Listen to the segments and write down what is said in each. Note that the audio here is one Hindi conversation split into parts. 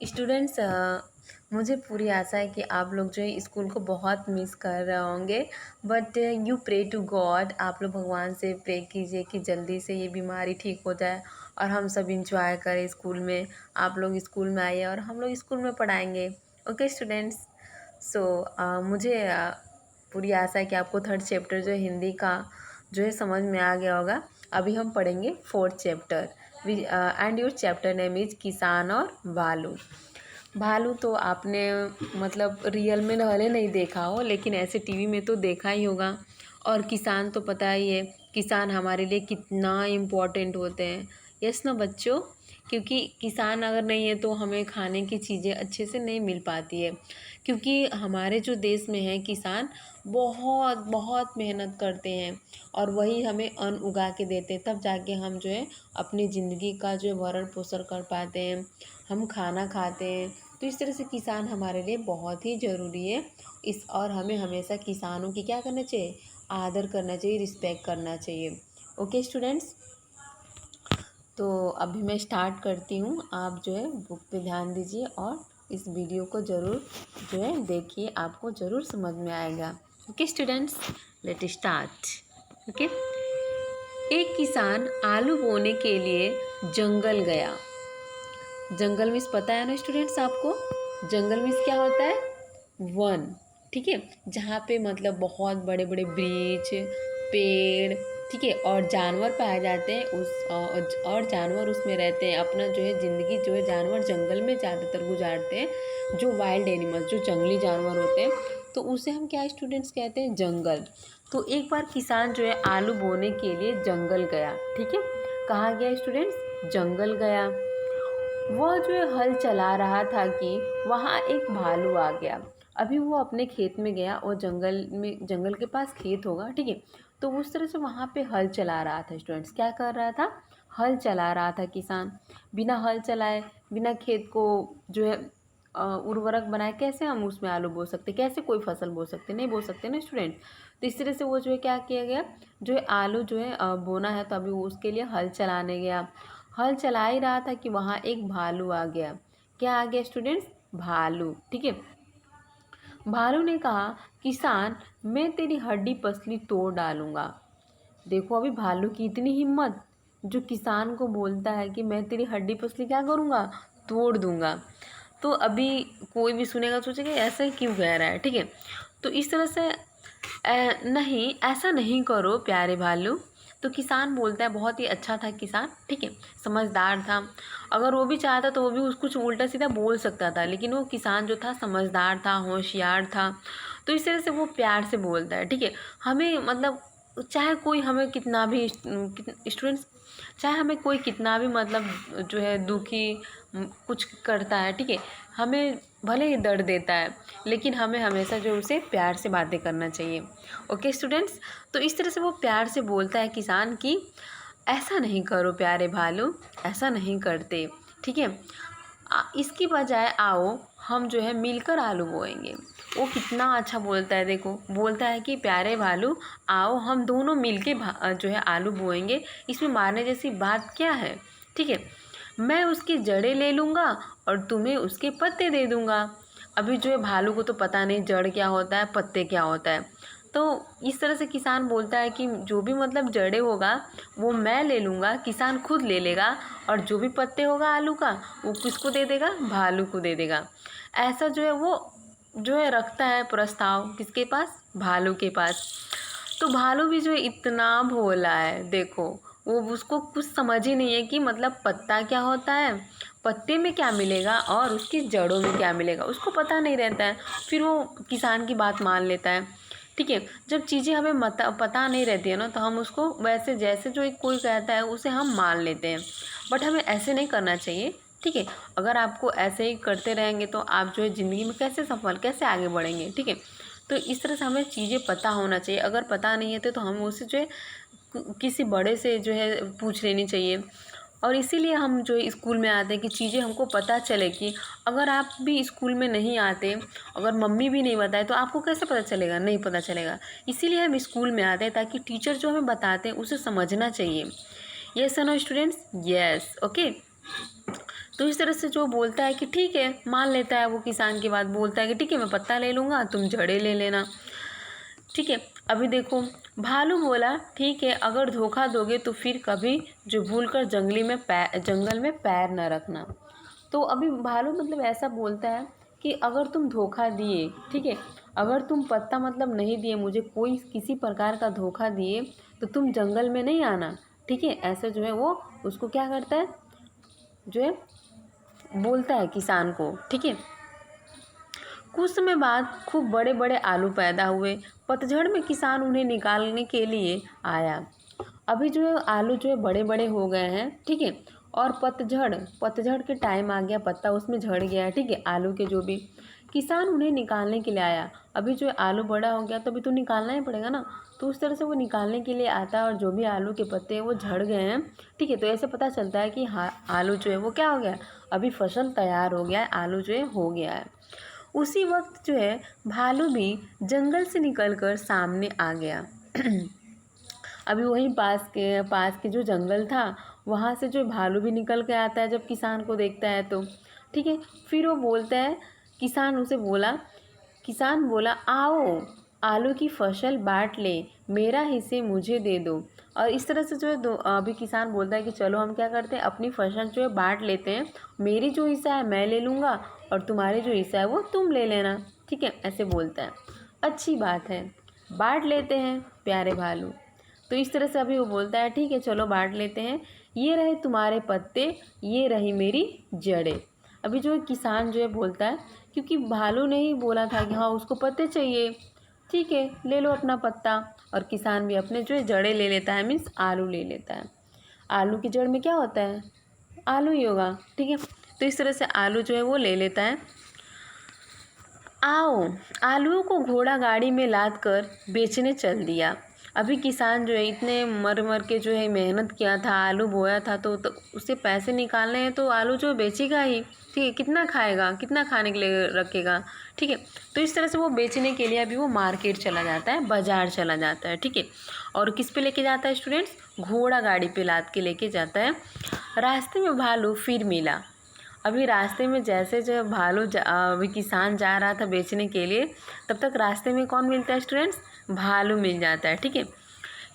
स्टूडेंट्स, मुझे पूरी आशा है कि आप लोग जो है स्कूल को बहुत मिस कर रहे होंगे। But you pray to God, आप लोग भगवान से प्रे कीजिए कि जल्दी से ये बीमारी ठीक हो जाए और हम सब इंजॉय करें स्कूल में। आप लोग स्कूल में आइए और हम लोग स्कूल में पढ़ाएंगे। Okay students. सो मुझे पूरी आशा है कि आपको थर्ड चैप्टर जो है हिंदी का जो है समझ में आ गया होगा। अभी हम पढ़ेंगे fourth chapter and your chapter name is किसान और भालू। भालू तो आपने मतलब रियल में भले नहीं देखा हो, लेकिन ऐसे टीवी में तो देखा ही होगा। और किसान तो पता ही है, किसान हमारे लिए कितना इम्पोर्टेंट होते हैं। यस ना बच्चों, क्योंकि किसान अगर नहीं है तो हमें खाने की चीज़ें अच्छे से नहीं मिल पाती है। क्योंकि हमारे जो देश में है किसान बहुत बहुत मेहनत करते हैं और वही हमें अन्न उगा के देते हैं, तब जाके हम जो है अपनी ज़िंदगी का जो है भरण पोषण कर पाते हैं, हम खाना खाते हैं। तो इस तरह से किसान हमारे लिए बहुत ही ज़रूरी है। और हमें हमेशा किसानों की क्या करना चाहिए, आदर करना चाहिए, रिस्पेक्ट करना चाहिए। ओके स्टूडेंट्स, तो अभी मैं स्टार्ट करती हूँ। आप जो है बुक पे ध्यान दीजिए और इस वीडियो को ज़रूर जो है देखिए, आपको ज़रूर समझ में आएगा। Okay students, let start. Okay. एक किसान आलू बोने के लिए जंगल गया। जंगल मीन्स पता है ना स्टूडेंट्स आपको, जंगल मीन्स क्या होता है, वन। ठीक है, जहाँ पे मतलब बहुत बड़े बड़े वृक्ष, पेड़, ठीक है, और जानवर पाए जाते हैं और जानवर उसमें रहते हैं। अपना जो है ज़िंदगी जो है जानवर जंगल में ज़्यादातर गुजारते हैं, जो वाइल्ड एनिमल्स, जो जंगली जानवर होते हैं, तो उसे हम क्या स्टूडेंट्स कहते हैं, जंगल। तो एक बार किसान जो है आलू बोने के लिए जंगल गया। ठीक है, कहाँ गया स्टूडेंट्स, जंगल गया। वह जो है हल चला रहा था कि वहाँ एक भालू आ गया। अभी वो अपने खेत में गया और जंगल के पास खेत होगा, ठीक है। तो उस तरह से वहाँ पे हल चला रहा था स्टूडेंट्स। क्या कर रहा था, हल चला रहा था किसान। बिना हल चलाए, बिना खेत को जो है उर्वरक बनाए कैसे हम उसमें आलू बो सकते, कैसे कोई फसल बो सकते, नहीं बो सकते ना स्टूडेंट। तो इस तरह से वो जो है क्या किया गया, जो है आलू जो है बोना है, तो अभी वो उसके लिए हल चलाने गया। हल चला ही रहा था कि वहाँ एक भालू आ गया। क्या आ गया स्टूडेंट्स, भालू। ठीक है, भालू ने कहा, किसान मैं तेरी हड्डी पसली तोड़ डालूंगा। देखो अभी भालू की इतनी हिम्मत, जो किसान को बोलता है कि मैं तेरी हड्डी पसली क्या करूँगा, तोड़ दूंगा। तो अभी कोई भी सुनेगा सोचेगा ऐसा ही क्यों कह रहा है, ठीक है। तो इस तरह से नहीं, ऐसा नहीं करो प्यारे भालू। तो किसान बोलता है, बहुत ही अच्छा था किसान, ठीक है, समझदार था। अगर वो भी चाहता तो वो भी कुछ उल्टा सीधा बोल सकता था, लेकिन वो किसान जो था समझदार था, होशियार था। तो इस तरह से वो प्यार से बोलता है, ठीक है। हमें मतलब चाहे कोई हमें कितना भी स्टूडेंट्स, चाहे हमें कोई कितना भी मतलब जो है दुखी कुछ करता है, ठीक है, हमें भले ही दर्द देता है, लेकिन हमें हमेशा जो उसे प्यार से बातें करना चाहिए। ओके स्टूडेंट्स, तो इस तरह से वो प्यार से बोलता है किसान की, ऐसा नहीं करो प्यारे भालू, ऐसा नहीं करते, ठीक है। इसकी बजाय आओ हम जो है मिलकर आलू बोएंगे। वो कितना अच्छा बोलता है, देखो बोलता है कि प्यारे भालू आओ हम दोनों मिलके जो है आलू बोएंगे। इसमें मारने जैसी बात क्या है, ठीक है। मैं उसकी जड़ें ले लूँगा और तुम्हें उसके पत्ते दे दूँगा। अभी जो है भालू को तो पता नहीं जड़ क्या होता है, पत्ते क्या होता है। तो इस तरह से किसान बोलता है कि जो भी मतलब जड़ें होगा वो मैं ले लूँगा, किसान खुद ले लेगा, और जो भी पत्ते होगा आलू का वो किसको दे देगा, भालू को दे देगा। ऐसा जो है वो जो है रखता है प्रस्ताव, किसके पास, भालू के पास। तो भालू भी जो है इतना भोला है, देखो वो उसको कुछ समझ ही नहीं है कि मतलब पत्ता क्या होता है, पत्ते में क्या मिलेगा और उसकी जड़ों में क्या मिलेगा, उसको पता नहीं रहता है। फिर वो किसान की बात मान लेता है, ठीक है। जब चीज़ें हमें पता नहीं रहती है ना, तो हम उसको वैसे जैसे जो एक कोई कहता है उसे हम मान लेते हैं। बट हमें ऐसे नहीं करना चाहिए, ठीक है। अगर आपको ऐसे ही करते रहेंगे तो आप जो है ज़िंदगी में कैसे सफल, कैसे आगे बढ़ेंगे, ठीक है। तो इस तरह से हमें चीज़ें पता होना चाहिए। अगर पता नहीं है तो हम उसे जो है किसी बड़े से जो है पूछ लेनी चाहिए। और इसीलिए हम जो है स्कूल में आते हैं कि चीज़ें हमको पता चले। कि अगर आप भी स्कूल में नहीं आते, अगर मम्मी भी नहीं बताए, तो आपको कैसे पता चलेगा, नहीं पता चलेगा। इसीलिए हम स्कूल में आते हैं, ताकि टीचर जो हमें बताते हैं उसे समझना चाहिए। Yes no students, yes, okay. तो इस तरह से जो बोलता है कि ठीक है, मान लेता है वो किसान की बात, बोलता है कि ठीक है मैं पत्ता ले लूँगा, तुम जड़ें ले लेना। ठीक है, अभी देखो भालू बोला ठीक है, अगर धोखा दोगे तो फिर कभी जो भूल कर जंगल में पैर न रखना। तो अभी भालू मतलब ऐसा बोलता है कि अगर तुम धोखा दिए, ठीक है, अगर तुम पत्ता मतलब नहीं दिए मुझे, कोई किसी प्रकार का धोखा दिए, तो तुम जंगल में नहीं आना। ठीक है, ऐसे जो है वो उसको क्या करता है, जो है बोलता है किसान को। ठीक है, कुछ समय बाद खूब बड़े बड़े आलू पैदा हुए। पतझड़ में किसान उन्हें निकालने के लिए आया। अभी जो है आलू जो है बड़े बड़े हो गए हैं। ठीक है, और पतझड़ पतझड़ के टाइम आ गया, पत्ता उसमें झड़ गया है। ठीक है, आलू के जो भी, किसान उन्हें निकालने के लिए आया। अभी जो है आलू बड़ा हो गया तो अभी तो निकालना ही पड़ेगा ना, तो उस तरह से वो निकालने के लिए आता है और जो भी आलू के पत्ते हैं वो झड़ गए हैं। ठीक है, तो ऐसे पता चलता है कि हाँ आलू जो है वो क्या हो गया, अभी फसल तैयार हो गया है, आलू जो है हो गया है। उसी वक्त जो है भालू भी जंगल से निकलकर सामने आ गया। अभी वहीं पास के जो जंगल था, वहाँ से जो भालू भी निकल के आता है जब किसान को देखता है तो। ठीक है, फिर वो बोलता है, किसान बोला आओ, आलू की फसल बांट ले, मेरा हिस्से मुझे दे दो। और इस तरह से जो है अभी किसान बोलता है कि चलो हम क्या करते हैं, अपनी फसल जो है बांट लेते हैं, मेरी जो हिस्सा है मैं ले लूँगा और तुम्हारी जो हिस्सा है वो तुम ले लेना। ठीक है, ऐसे बोलता है। अच्छी बात है, बांट लेते हैं प्यारे भालू। तो इस तरह से अभी वो बोलता है ठीक है चलो बांट लेते हैं, ये रहे तुम्हारे पत्ते, ये रही मेरी जड़ें। अभी जो है किसान जो है बोलता है, क्योंकि भालू ने ही बोला था कि हाँ उसको पत्ते चाहिए, ठीक है ले लो अपना पत्ता। और किसान भी अपने जो है जड़ें ले लेता है, मीन्स आलू ले लेता है। आलू की जड़ में क्या होता है, आलू ही होगा। ठीक है, तो इस तरह से आलू जो है वो ले लेता है। आओ, आलूओं को घोड़ा गाड़ी में लाद कर बेचने चल दिया। अभी किसान जो है इतने मर मर के जो है मेहनत किया था, आलू बोया था, तो उससे पैसे निकालने हैं तो आलू जो बेचेगा ही। ठीक है, कितना खाएगा, कितना खाने के लिए रखेगा। ठीक है, तो इस तरह से वो बेचने के लिए अभी वो मार्केट चला जाता है, बाज़ार चला जाता है। ठीक है, और किस पे लेके जाता है स्टूडेंट्स, घोड़ा गाड़ी पे लाद के लेके जाता है। रास्ते में भालू फिर मिला। अभी रास्ते में जैसे जो अभी किसान जा रहा था बेचने के लिए, तब तक रास्ते में कौन मिलता है स्टूडेंट्स, भालू मिल जाता है। ठीक है,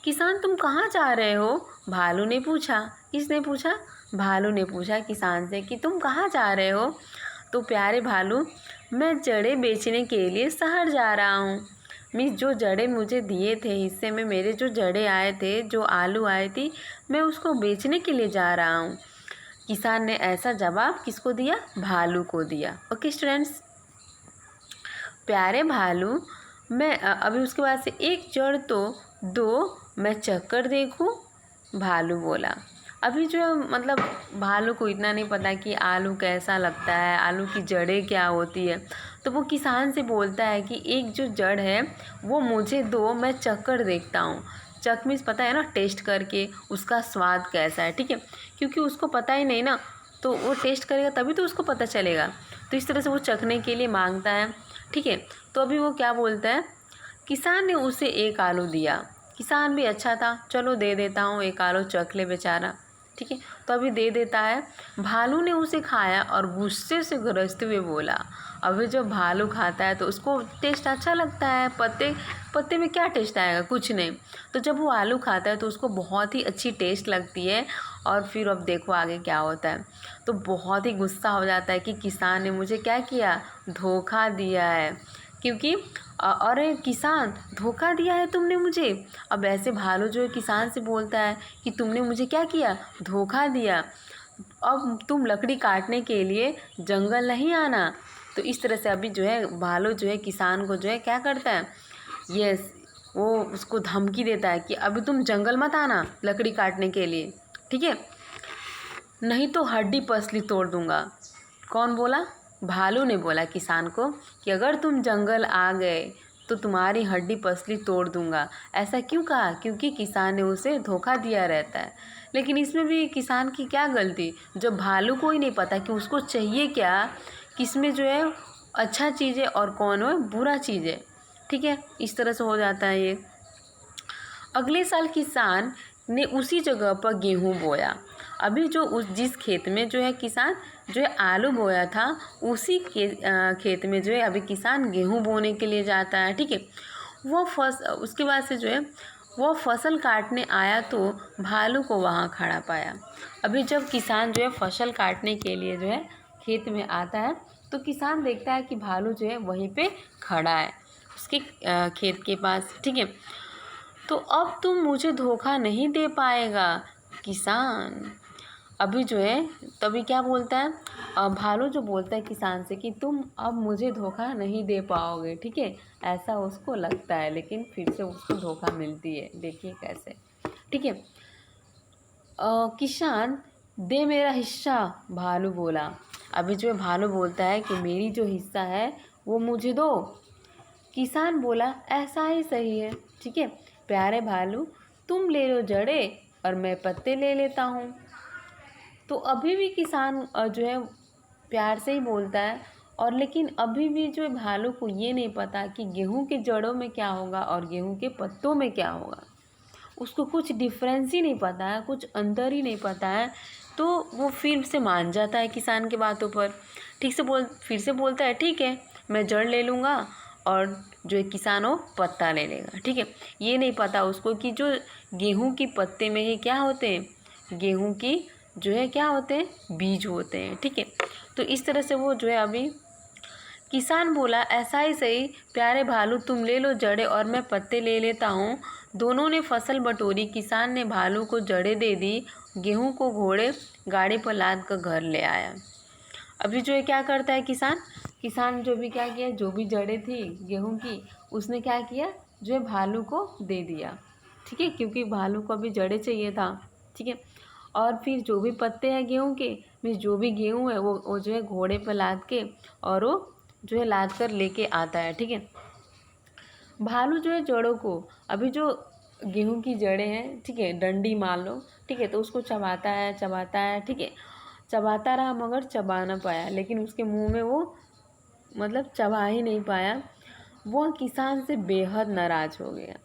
किसान तुम कहाँ जा रहे हो, भालू ने पूछा। किसने पूछा, भालू ने पूछा किसान से कि तुम कहाँ जा रहे हो। तो प्यारे भालू, मैं जड़ें बेचने के लिए शहर जा रहा हूँ। मीन्स जो जड़ें मुझे दिए थे हिस्से में, मेरे जो जड़ें आए थे, जो आलू आए थी, मैं उसको बेचने के लिए जा रहा हूँ। किसान ने ऐसा जवाब किसको दिया, भालू को दिया। ओके स्टूडेंट्स, प्यारे भालू, मैं अभी उसके बाद से एक जड़ तो दो, मैं चक्कर देखूं, भालू बोला। अभी जो है मतलब भालू को इतना नहीं पता कि आलू कैसा लगता है, आलू की जड़ें क्या होती है। तो वो किसान से बोलता है कि एक जो जड़ है वो मुझे दो, मैं चक्कर देखता हूँ। चख मीन्स पता है ना, टेस्ट करके उसका स्वाद कैसा है। ठीक है, क्योंकि उसको पता ही नहीं ना, तो वो टेस्ट करेगा तभी तो उसको पता चलेगा। तो इस तरह से वो चखने के लिए मांगता है। ठीक है, तो अभी वो क्या बोलता है, किसान ने उसे एक आलू दिया। किसान भी अच्छा था, चलो दे देता हूँ, एक आलू चख ले बेचारा। ठीक है, तो अभी दे देता है। भालू ने उसे खाया और गुस्से से गरजते हुए बोला। अभी जब भालू खाता है तो उसको टेस्ट अच्छा लगता है, पत्ते में क्या टेस्ट आएगा, कुछ नहीं। तो जब वो आलू खाता है तो उसको बहुत ही अच्छी टेस्ट लगती है। और फिर अब देखो आगे क्या होता है। तो बहुत ही गुस्सा हो जाता है कि किसान ने मुझे क्या किया, धोखा दिया है। क्योंकि अरे किसान, धोखा दिया है तुमने मुझे। अब ऐसे भालू जो है किसान से बोलता है कि तुमने मुझे क्या किया, धोखा दिया, अब तुम लकड़ी काटने के लिए जंगल नहीं आना। तो इस तरह से अभी जो है भालू जो है किसान को जो है क्या करता है, यस, वो उसको धमकी देता है कि अभी तुम जंगल मत आना लकड़ी काटने के लिए। ठीक है, नहीं तो हड्डी पसली तोड़ दूंगा। कौन बोला, भालू ने बोला किसान को कि अगर तुम जंगल आ गए तो तुम्हारी हड्डी पसली तोड़ दूंगा। ऐसा क्यों कहा, क्योंकि किसान ने उसे धोखा दिया रहता है। लेकिन इसमें भी किसान की क्या गलती, जब भालू को ही नहीं पता कि उसको चाहिए क्या, किसमें जो है अच्छा चीज़ है और कौन है बुरा चीज़ है। ठीक है, इस तरह से हो जाता है ये। अगले साल किसान ने उसी जगह पर गेहूं बोया। अभी जो जिस खेत में जो है किसान जो है आलू बोया था उसी खेत में जो है अभी किसान गेहूँ बोने के लिए जाता है। ठीक है, उसके बाद से जो है वो फसल काटने आया तो भालू को वहाँ खड़ा पाया। अभी जब किसान जो है फसल काटने के लिए जो है खेत में आता है तो किसान देखता है कि भालू जो है वहीं पे खड़ा है उसके खेत के पास। ठीक है, तो अब तुम मुझे धोखा नहीं दे पाएगा किसान। अभी जो है तभी क्या बोलता है, भालू जो बोलता है किसान से कि तुम अब मुझे धोखा नहीं दे पाओगे। ठीक है, ऐसा उसको लगता है, लेकिन फिर से उसको धोखा मिलती है। देखिए कैसे। ठीक है, किसान दे मेरा हिस्सा, भालू बोला। अभी जो है भालू बोलता है कि मेरी जो हिस्सा है वो मुझे दो। किसान बोला ऐसा ही सही है। ठीक है, प्यारे भालू तुम ले लो जड़े और मैं पत्ते ले लेता हूँ। तो अभी भी किसान जो है प्यार से ही बोलता है, और लेकिन अभी भी जो है भालू को ये नहीं पता कि गेहूं के जड़ों में क्या होगा और गेहूं के पत्तों में क्या होगा। उसको कुछ डिफरेंस ही नहीं पता है, कुछ अंतर ही नहीं पता है। तो वो फिर से मान जाता है किसान की बातों पर। फिर से बोलता है ठीक है मैं जड़ ले लूँगा और जो है किसान वो पत्ता ले लेगा। ठीक है, ये नहीं पता उसको कि जो गेहूं की पत्ते में ही क्या होते हैं, गेहूं की जो है क्या होते हैं, बीज होते हैं। ठीक है, तो इस तरह से वो जो है अभी किसान बोला ऐसा ही सही, प्यारे भालू तुम ले लो जड़े और मैं पत्ते ले लेता हूँ। दोनों ने फसल बटोरी, किसान ने भालू को जड़े दे दी, गेहूं को घोड़े गाड़ी पर लाद कर घर ले आया। अभी जो है क्या करता है किसान जो भी क्या किया, जो भी जड़ें थी गेहूं की उसने क्या किया, जो है भालू को दे दिया। ठीक है, क्योंकि भालू को अभी जड़ें चाहिए था। ठीक है, और फिर जो भी पत्ते हैं गेहूं के, मीन्स जो भी गेहूं है वो जो है घोड़े पर लाद के और वो जो है लाद कर लेके आता है। ठीक है, भालू जो है जड़ों को, अभी जो गेहूं की जड़ें हैं, ठीक है, डंडी मान लो। ठीक है, तो उसको चबाता है। ठीक है, चबाता रहा मगर चबा ना पाया, लेकिन उसके मुंह में वो मतलब चबा ही नहीं पाया। वह किसान से बेहद नाराज़ हो गया।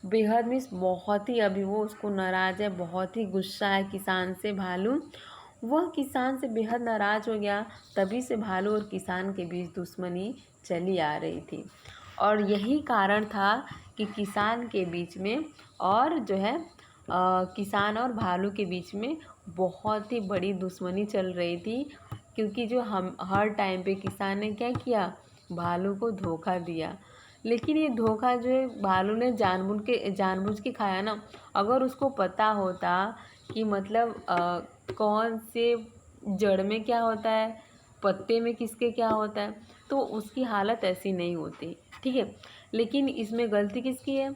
बेहद मीन्स बहुत ही, अभी वो उसको नाराज़ है, बहुत ही गुस्सा है किसान से भालू। वह किसान से बेहद नाराज़ हो गया। तभी से भालू और किसान के बीच दुश्मनी चली आ रही थी, और यही कारण था कि किसान के बीच में और जो है किसान और भालू के बीच में बहुत ही बड़ी दुश्मनी चल रही थी। क्योंकि जो हम हर टाइम पे किसान ने क्या किया, भालू को धोखा दिया। लेकिन ये धोखा जो है भालू ने जानबूझ के खाया ना। अगर उसको पता होता कि मतलब कौन से जड़ में क्या होता है, पत्ते में किसके क्या होता है, तो उसकी हालत ऐसी नहीं होती। ठीक है, लेकिन इसमें गलती किसकी है,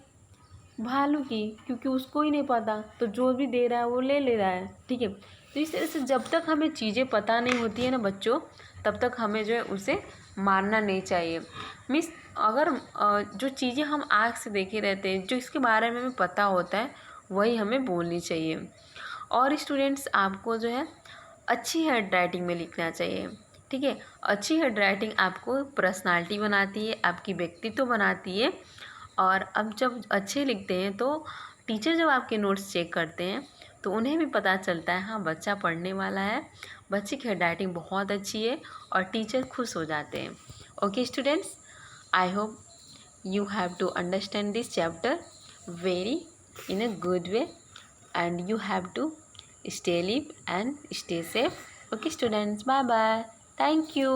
भालू की, क्योंकि उसको ही नहीं पता, तो जो भी दे रहा है वो ले ले रहा है। ठीक है, तो इस तरह से जब तक हमें चीज़ें पता नहीं होती है ना बच्चों, तब तक हमें जो है उसे मानना नहीं चाहिए। मीन्स अगर जो चीज़ें हम आँख से देखे रहते हैं, जो इसके बारे में हमें पता होता है, वही हमें बोलनी चाहिए। और स्टूडेंट्स आपको जो है अच्छी हैंड राइटिंग में लिखना चाहिए। ठीक है, अच्छी हैंड राइटिंग आपको पर्सनालिटी बनाती है, आपकी व्यक्तित्व बनाती है। और अब जब अच्छे लिखते हैं तो टीचर जब आपके नोट्स चेक करते हैं तो उन्हें भी पता चलता है हाँ बच्चा पढ़ने वाला है, बच्चे की हैंड राइटिंग बहुत अच्छी है, और टीचर खुश हो जाते हैं। Okay students, I hope you have to understand this chapter very in a good way, and you have to stay safe and stay safe. Okay students, bye bye, thank you.